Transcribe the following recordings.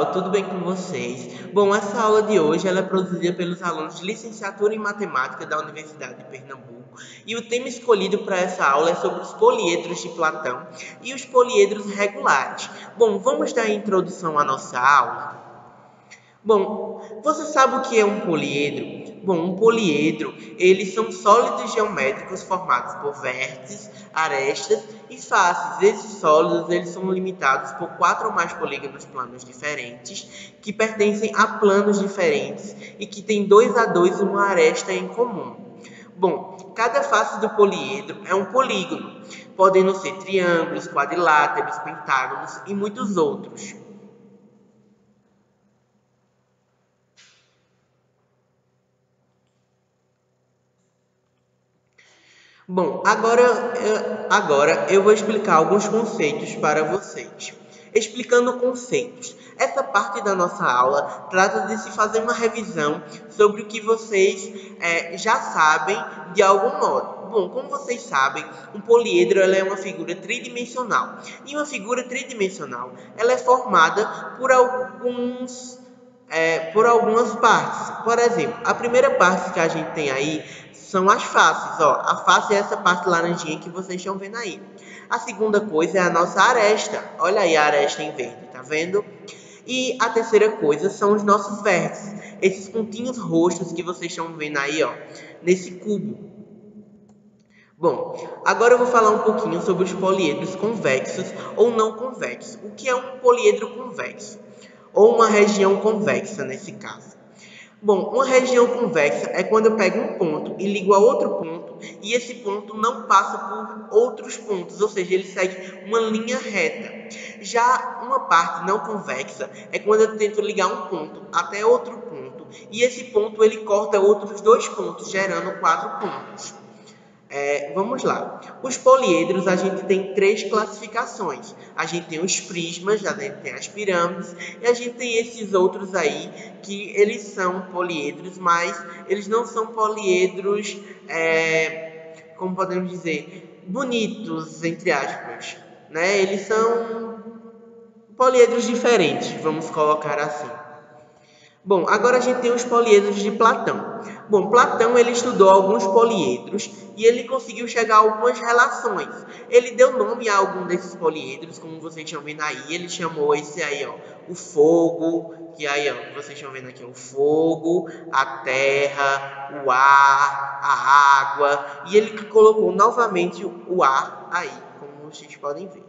pessoal, tudo bem com vocês? Bom, essa aula de hoje ela é produzida pelos alunos de licenciatura em matemática da Universidade de Pernambuco e o tema escolhido para essa aula é sobre os poliedros de Platão e os poliedros regulares. Bom, vamos dar a introdução à nossa aula? Bom, você sabe o que é um poliedro? Bom, um poliedro, eles são sólidos geométricos formados por vértices, arestas e faces. Esses sólidos, eles são limitados por 4 ou mais polígonos planos diferentes, que pertencem a planos diferentes e que têm 2 a 2 uma aresta em comum. Bom, cada face do poliedro é um polígono, podendo ser triângulos, quadriláteros, pentágonos e muitos outros. Bom, agora eu vou explicar alguns conceitos para vocês. Explicando conceitos. Essa parte da nossa aula trata de se fazer uma revisão sobre o que vocês já sabem de algum modo. Bom, como vocês sabem, um poliedro ela é uma figura tridimensional. E uma figura tridimensional ela é formada por algumas partes. Por exemplo, a primeira parte que a gente tem aí são as faces. Ó. A face é essa parte laranjinha que vocês estão vendo aí. A segunda coisa é a nossa aresta. Olha aí a aresta em verde, tá vendo? E a terceira coisa são os nossos vértices. Esses pontinhos roxos que vocês estão vendo aí, ó, nesse cubo. Bom, agora eu vou falar um pouquinho sobre os poliedros convexos ou não convexos. O que é um poliedro convexo? Ou uma região convexa, nesse caso. Bom, uma região convexa é quando eu pego um ponto e ligo a outro ponto e esse ponto não passa por outros pontos, ou seja, ele segue uma linha reta. Já uma parte não convexa é quando eu tento ligar um ponto até outro ponto e esse ponto ele corta outros 2 pontos, gerando 4 pontos. Vamos lá. Os poliedros, a gente tem 3 classificações. A gente tem os prismas, a gente tem as pirâmides, e a gente tem esses outros aí, que eles são poliedros, mas eles não são poliedros, como podemos dizer, bonitos, entre aspas. Né? Eles são poliedros diferentes, vamos colocar assim. Bom, agora a gente tem os poliedros de Platão. Bom, Platão ele estudou alguns poliedros e ele conseguiu chegar a algumas relações. Ele deu nome a algum desses poliedros, como vocês estão vendo aí. Ele chamou esse aí, ó, o fogo, que aí, ó, vocês estão vendo aqui, o fogo, a terra, o ar, a água. E ele colocou novamente o ar aí, como vocês podem ver.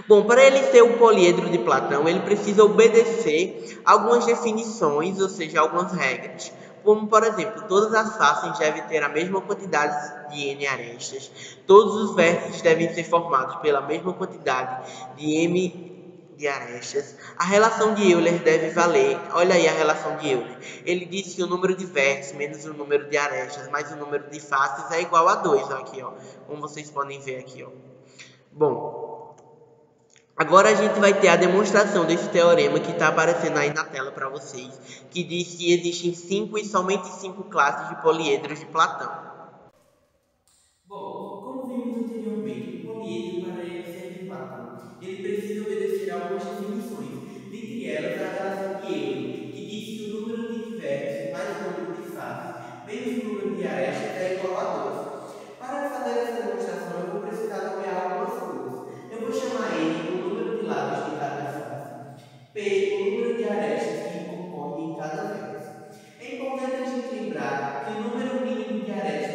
Bom, para ele ser o poliedro de Platão, ele precisa obedecer algumas definições, ou seja, algumas regras. Como, por exemplo, todas as faces devem ter a mesma quantidade de n arestas, todos os vértices devem ser formados pela mesma quantidade de m de arestas. A relação de Euler deve valer. Olha aí a relação de Euler. Ele disse que o número de vértices menos o número de arestas mais o número de faces é igual a 2. Ó, aqui, ó, como vocês podem ver aqui. Ó. Bom, agora a gente vai ter a demonstração desse teorema que está aparecendo aí na tela para vocês, que diz que existem 5 e somente 5 classes de poliedros de Platão. Bom, como vimos anteriormente, um poliedro para ele ser de Platão, ele precisa obedecer a algumas definições, dentre elas a relação de Euler, que diz que o número de vértices mais o número de faces menos o número de arestas é igual a 2. Para fazer essa demonstração, eu vou precisar nomear algumas coisas. Eu vou chamar N o número de lados de cada face, P o número de arestas que ocorre em cada vértice. É importante a gente lembrar que o número mínimo de arestas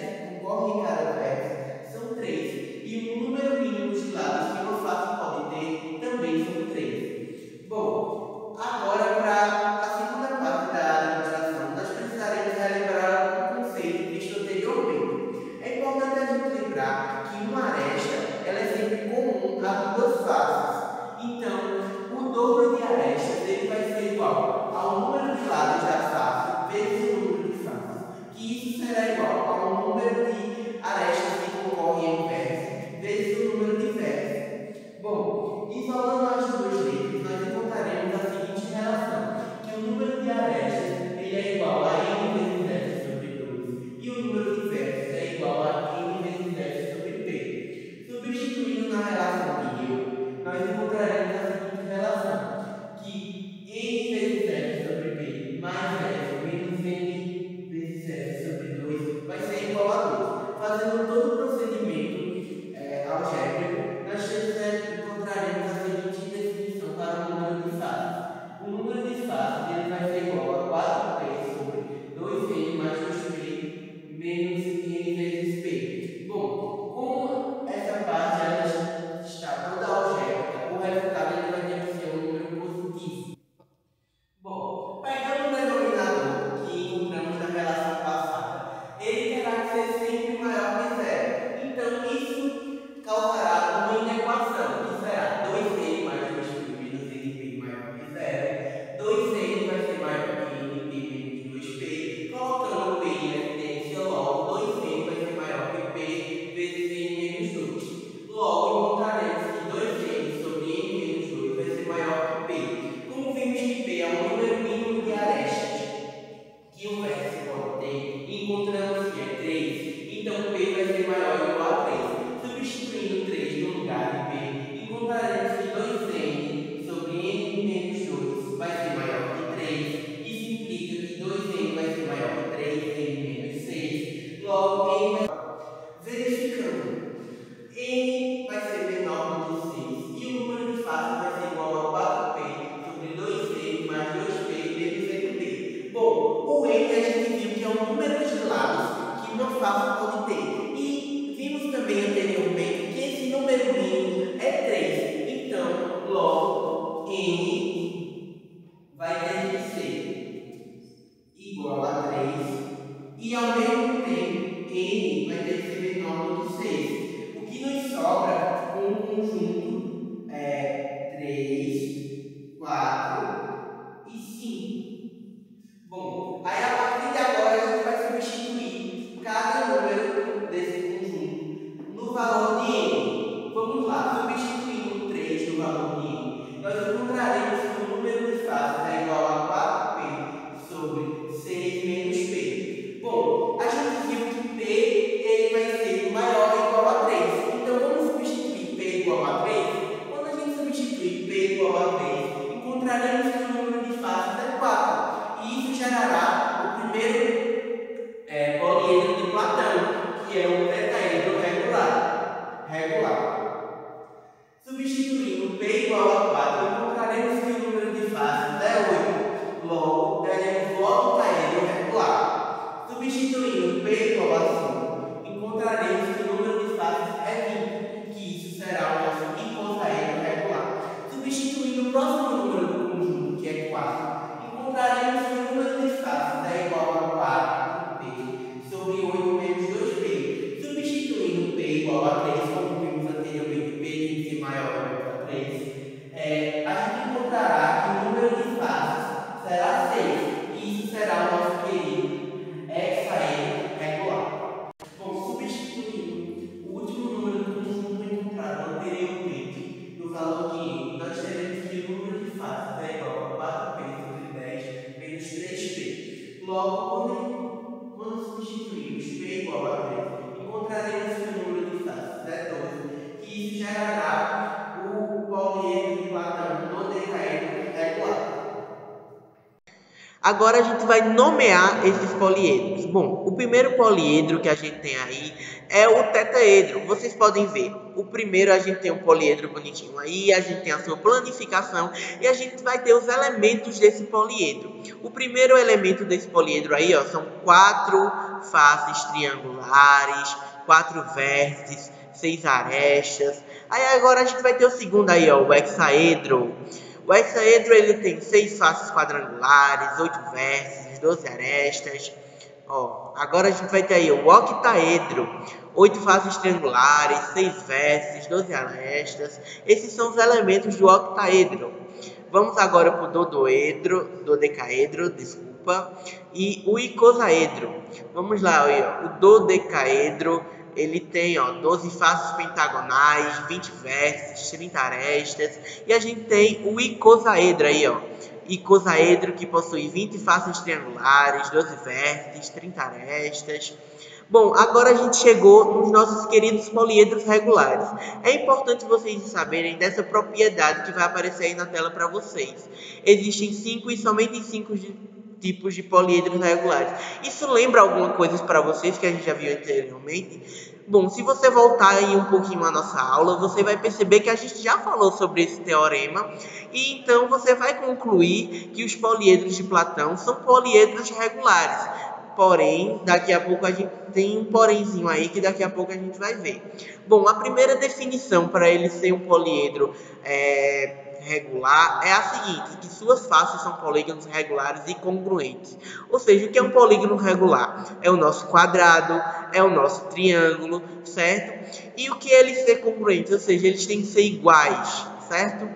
fácil pode ter. E vimos também anteriormente que esse número mínimo é 3. Então, logo, n vai ter que ser igual a 3 e, ao mesmo tempo, n vai ter que ser menor do que 6. O que nos sobra com o conjunto é 3, 4 e 5. Bom, aí a partir de agora a gente vai substituir cada número desse conjunto no valor de n. Vamos lá, substituindo 3 no valor de n, nós encontraremos que o número de faces é igual a 4p sobre 6 menos p. Bom, a gente viu que p ele vai ser maior ou igual a 3. Então, vamos substituir p igual a 3. Quando a gente substituir p igual a 3, encontraremos que o número de faces é 4. E isso gerará o primeiro poliedro de Platão, que é o tetraedro regular. Substituindo p igual a 4, encontraremos que o número de faces é 8. Logo, teremos o octaedro regular. Substituindo p igual a 5, encontraremos que o número de faces é 20, que isso será o nosso icosaedro regular. Substituindo o próximo número do conjunto, que é 4, encontraremos que o número de faces é igual a 4p sobre 8 menos 2p. Substituindo p igual a 3, como vimos anteriormente, p tem que ser maior ou igual a 3, a gente encontrará que o número de faces será 6, e isso será o nosso querido hexaedro regular. Bom, substituindo o último número do conjunto encontrado anteriormente no valor de n, nós teremos que o número de faces é igual a 4p sobre 10 menos 3p. Logo, quando substituirmos p igual a 3, encontraremos que o número de faces é 12, que isso gerará o poliedro de Platão dodecaedro regular. Agora a gente vai nomear esses poliedros. Bom, o primeiro poliedro que a gente tem aí é o tetaedro. Vocês podem ver, o primeiro a gente tem um poliedro bonitinho aí, a gente tem a sua planificação e a gente vai ter os elementos desse poliedro. O primeiro elemento desse poliedro aí, ó, são 4 faces triangulares, 4 vértices, 6 arestas. Aí agora a gente vai ter o segundo aí, ó, o hexaedro. O hexaedro ele tem 6 faces quadrangulares, 8 vértices, 12 arestas. Ó, agora a gente vai ter aí o octaedro, 8 faces triangulares, 6 vértices, 12 arestas. Esses são os elementos do octaedro. Vamos agora para o dodecaedro, desculpa, e o icosaedro. Vamos lá, ó, o dodecaedro. Ele tem 12 faces pentagonais, 20 vértices, 30 arestas. E a gente tem o icosaedro aí, ó. Icosaedro que possui 20 faces triangulares, 12 vértices, 30 arestas. Bom, agora a gente chegou nos nossos queridos poliedros regulares. É importante vocês saberem dessa propriedade que vai aparecer aí na tela para vocês. Existem 5 e somente 5 tipos de poliedros regulares. Isso lembra alguma coisa para vocês que a gente já viu anteriormente? Bom, se você voltar aí um pouquinho à nossa aula, você vai perceber que a gente já falou sobre esse teorema e então você vai concluir que os poliedros de Platão são poliedros regulares. Porém, daqui a pouco a gente tem um porémzinho aí que daqui a pouco a gente vai ver. Bom, a primeira definição para ele ser um poliedro regular é a seguinte, que suas faces são polígonos regulares e congruentes. Ou seja, o que é um polígono regular? É o nosso quadrado, é o nosso triângulo, certo? E o que é ele ser congruente? Ou seja, eles têm que ser iguais, certo?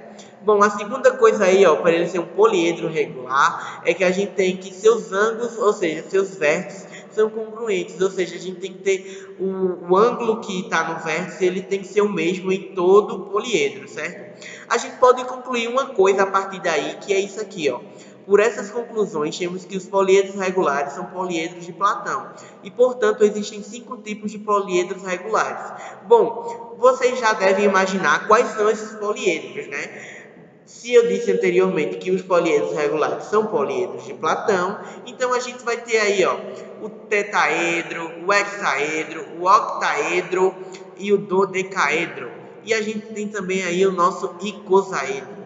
Bom, a segunda coisa aí, ó, para ele ser um poliedro regular, é que a gente tem que seus ângulos, ou seja, seus vértices, são congruentes, ou seja, a gente tem que ter o ângulo que está no vértice, ele tem que ser o mesmo em todo o poliedro, certo? A gente pode concluir uma coisa a partir daí, que é isso aqui, ó. Por essas conclusões, temos que os poliedros regulares são poliedros de Platão. E, portanto, existem 5 tipos de poliedros regulares. Bom, vocês já devem imaginar quais são esses poliedros, né? Se eu disse anteriormente que os poliedros regulares são poliedros de Platão, então a gente vai ter aí, ó, o tetaedro, o hexaedro, o octaedro e o dodecaedro. E a gente tem também aí o nosso icosaedro.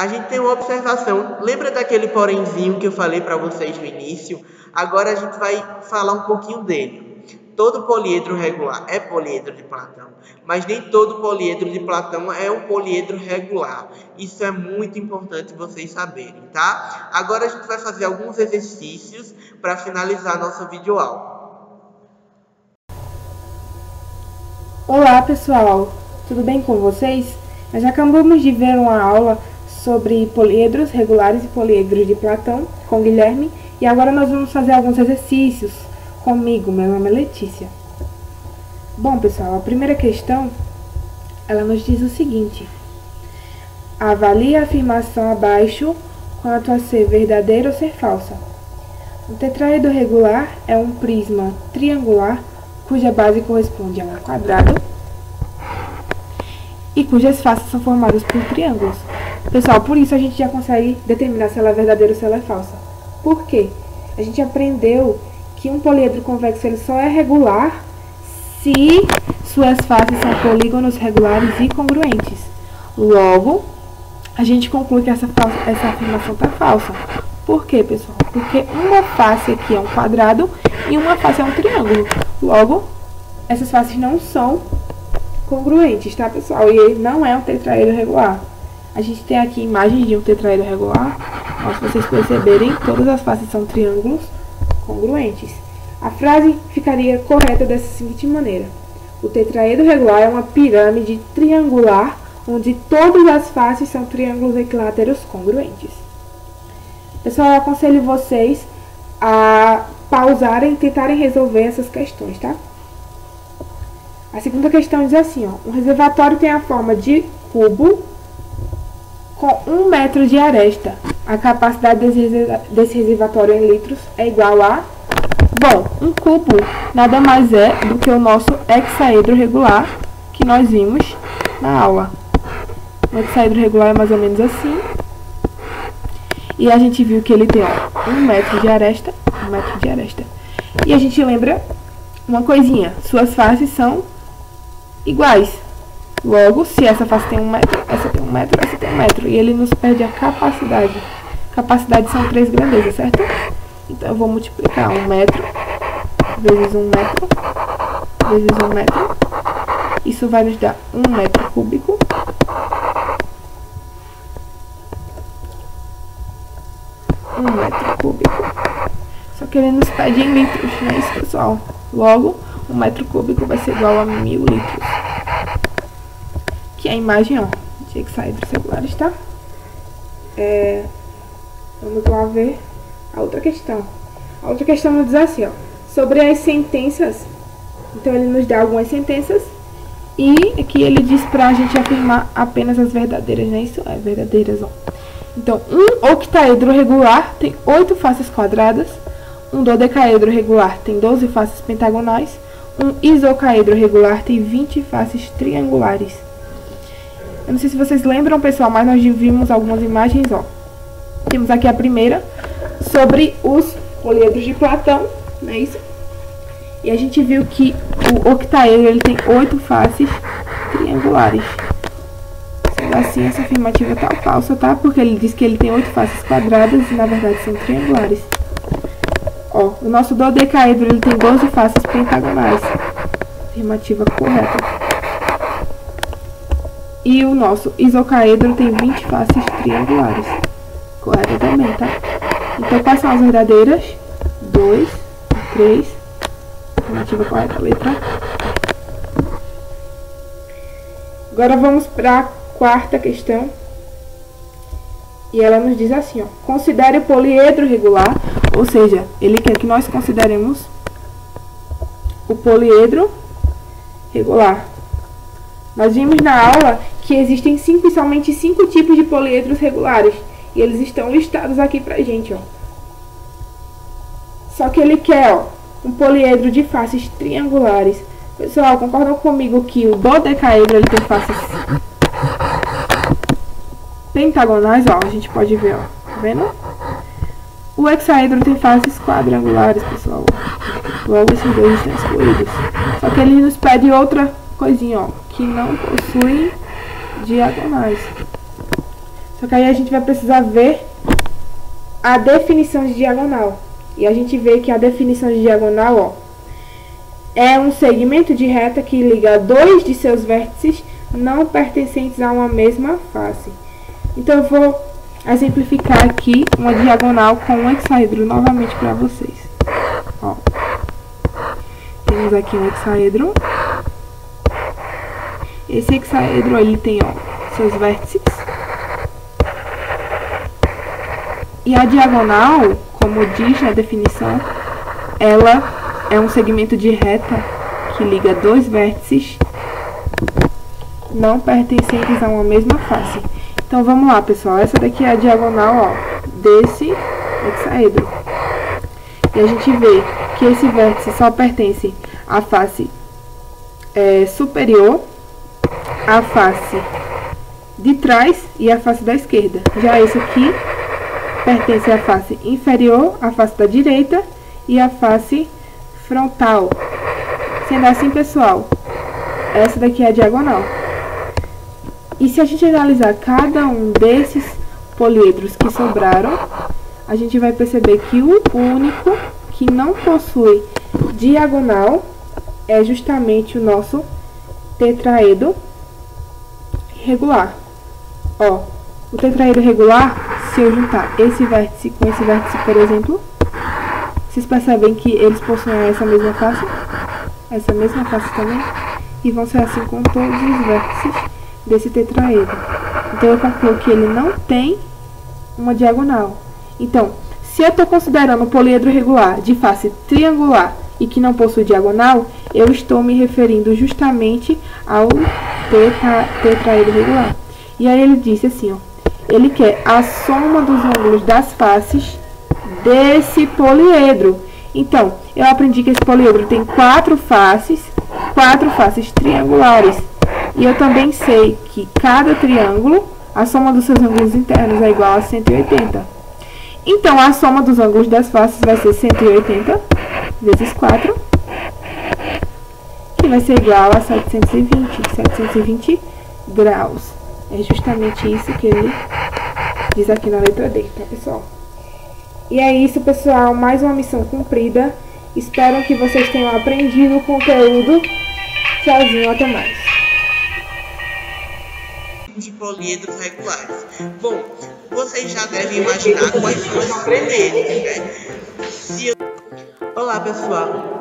A gente tem uma observação. Lembra daquele porémzinho que eu falei para vocês no início? Agora a gente vai falar um pouquinho dele. Todo poliedro regular é poliedro de Platão, mas nem todo poliedro de Platão é um poliedro regular. Isso é muito importante vocês saberem, tá? Agora a gente vai fazer alguns exercícios para finalizar a nossa videoaula. Olá pessoal, tudo bem com vocês? Nós acabamos de ver uma aula sobre poliedros regulares e poliedros de Platão com Guilherme e agora nós vamos fazer alguns exercícios comigo. Meu nome é Letícia. Bom pessoal, a primeira questão ela nos diz o seguinte: avalie a afirmação abaixo quanto a ser verdadeira ou ser falsa. Um tetraedro regular é um prisma triangular cuja base corresponde a um quadrado e cujas faces são formadas por triângulos. Pessoal, por isso a gente já consegue determinar se ela é verdadeira ou se ela é falsa. Por quê? A gente aprendeu que um poliedro convexo ele só é regular se suas faces são polígonos regulares e congruentes. Logo, a gente conclui que essa afirmação está falsa. Por quê, pessoal? Porque uma face aqui é um quadrado e uma face é um triângulo. Logo, essas faces não são congruentes, tá, pessoal? E ele não é um tetraedro regular. A gente tem aqui imagens de um tetraedro regular. Ó, se vocês perceberem, todas as faces são triângulos congruentes. A frase ficaria correta dessa seguinte maneira: o tetraedro regular é uma pirâmide triangular onde todas as faces são triângulos equiláteros congruentes. Pessoal, eu aconselho vocês a pausarem e tentarem resolver essas questões, tá? A segunda questão diz assim, ó: um reservatório tem a forma de cubo com 1 metro de aresta. A capacidade desse reservatório em litros é igual a... Bom, um cubo nada mais é do que o nosso hexaedro regular que nós vimos na aula. O hexaedro regular é mais ou menos assim. E a gente viu que ele tem, ó, 1 metro de aresta, 1 metro de aresta. E a gente lembra uma coisinha: suas faces são iguais. Logo, se essa face tem 1 metro, essa tem 1 metro, essa tem 1 metro. E ele nos perde a capacidade. Capacidade são 3 grandezas, certo? Então, eu vou multiplicar 1 metro vezes 1 metro vezes 1 metro. Isso vai nos dar 1 metro cúbico. Só que ele nos pede em litros, não é isso, pessoal? Logo, 1 metro cúbico vai ser igual a 1000 litros. Que é a imagem, ó, de hexaedros regulares, tá? Vamos lá ver a outra questão. A outra questão nos diz assim, ó: sobre as sentenças. Então, ele nos dá algumas sentenças e aqui ele diz pra gente afirmar apenas as verdadeiras, não é isso? É, verdadeiras, ó. Então, um octaedro regular tem 8 faces quadradas, um dodecaedro regular tem 12 faces pentagonais, um isocaedro regular tem 20 faces triangulares. Eu não sei se vocês lembram, pessoal, mas nós vimos algumas imagens, ó. Temos aqui a primeira, sobre os poliedros de Platão, não é isso? E a gente viu que o octaedro ele tem 8 faces triangulares. Sendo assim, essa afirmativa tá falsa, tá? Porque ele diz que ele tem 8 faces quadradas e na verdade são triangulares. Ó, o nosso dodecaedro ele tem 12 faces pentagonais. Afirmativa correta. E o nosso isocaedro tem 20 faces triangulares. Correta também, tá? Então, quais são as verdadeiras? 2, 3. Afirmativa correta, letra A. Agora vamos para a quarta questão. E ela nos diz assim, ó: considere o poliedro regular, ou seja, ele quer que nós consideremos o poliedro regular. Nós vimos na aula que existem somente 5 tipos de poliedros regulares. E eles estão listados aqui pra gente, ó. Só que ele quer, ó, um poliedro de faces triangulares. Pessoal, concordam comigo que o dodecaedro ele tem faces pentagonais, ó. A gente pode ver, ó. Tá vendo? O hexaedro tem faces quadrangulares, pessoal. Logo, esses dois estão excluídos. Só que ele nos pede outra coisinha, ó, que não possui diagonais. Só que aí a gente vai precisar ver a definição de diagonal. E a gente vê que a definição de diagonal, ó, é um segmento de reta que liga dois de seus vértices não pertencentes a uma mesma face. Então eu vou exemplificar aqui uma diagonal com um hexaedro novamente para vocês. Ó, temos aqui um hexaedro. Esse hexaedro ele tem, ó, seus vértices. E a diagonal, como diz na definição, ela é um segmento de reta que liga dois vértices não pertencentes a uma mesma face. Então vamos lá, pessoal. Essa daqui é a diagonal, ó, desse hexaedro. E a gente vê que esse vértice só pertence à face superior, à face de trás e à face da esquerda. Já esse aqui pertence à face inferior, à face da direita e à face frontal. Sendo assim, pessoal, essa daqui é a diagonal. E se a gente analisar cada um desses poliedros que sobraram, a gente vai perceber que o único que não possui diagonal é justamente o nosso tetraedro regular. Ó, o tetraedro regular, se eu juntar esse vértice com esse vértice, por exemplo, vocês percebem que eles possuem essa mesma face também, e vão ser assim com todos os vértices desse tetraedro. Então eu concluo que ele não tem uma diagonal. Então, se eu estou considerando o poliedro regular de face triangular e que não possui diagonal, eu estou me referindo justamente ao tetraedro regular. E aí ele disse assim, ó, ele quer a soma dos ângulos das faces desse poliedro. Então, eu aprendi que esse poliedro tem quatro faces triangulares. E eu também sei que cada triângulo, a soma dos seus ângulos internos é igual a 180. Então, a soma dos ângulos das faces vai ser 180 vezes 4, que vai ser igual a 720 graus. É justamente isso que ele diz aqui na letra D, tá, pessoal? E é isso, pessoal. Mais uma missão cumprida. Espero que vocês tenham aprendido o conteúdo. Tchauzinho, até mais. De poliedros regulares. Bom, vocês já devem imaginar quais são os primeiros, né? Olá, pessoal.